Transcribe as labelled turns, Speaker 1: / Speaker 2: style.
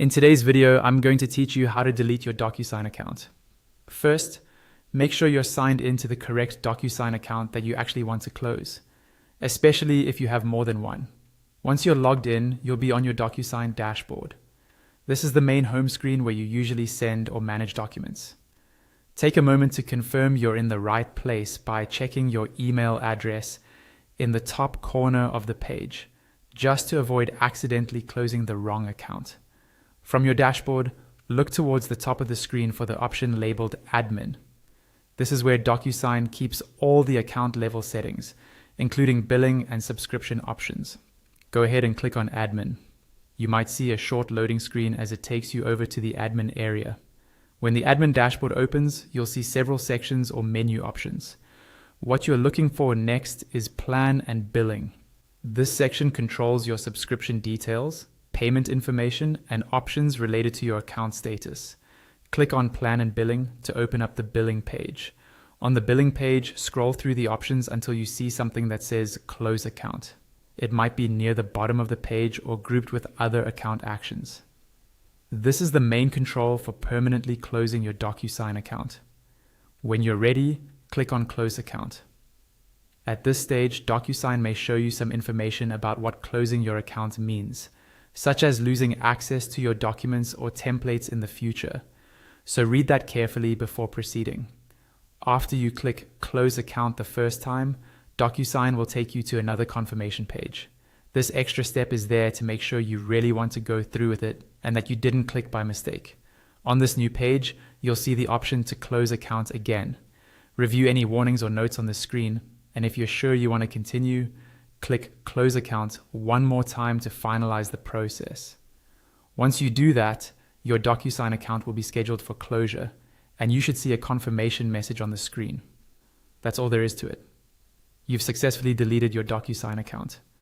Speaker 1: In today's video, I'm going to teach you how to delete your DocuSign account. First, make sure you're signed into the correct DocuSign account that you actually want to close, especially if you have more than one. Once you're logged in, you'll be on your DocuSign dashboard. This is the main home screen where you usually send or manage documents. Take a moment to confirm you're in the right place by checking your email address in the top corner of the page, just to avoid accidentally closing the wrong account. From your dashboard, look towards the top of the screen for the option labeled Admin. This is where DocuSign keeps all the account level settings, including billing and subscription options. Go ahead and click on Admin. You might see a short loading screen as it takes you over to the admin area. When the admin dashboard opens, you'll see several sections or menu options. What you're looking for next is Plan and Billing. This section controls your subscription details, payment information, and options related to your account status. Click on Plan and Billing to open up the billing page. On the billing page, scroll through the options until you see something that says Close Account. It might be near the bottom of the page or grouped with other account actions. This is the main control for permanently closing your DocuSign account. When you're ready, click on Close Account. At this stage, DocuSign may show you some information about what closing your account means, such as losing access to your documents or templates in the future. So read that carefully before proceeding. After you click Close Account the first time, DocuSign will take you to another confirmation page. This extra step is there to make sure you really want to go through with it and that you didn't click by mistake. On this new page, you'll see the option to close account again. Review any warnings or notes on the screen, and if you're sure you want to continue, click Close Account one more time to finalize the process. Once you do that, your DocuSign account will be scheduled for closure, and you should see a confirmation message on the screen. That's all there is to it. You've successfully deleted your DocuSign account.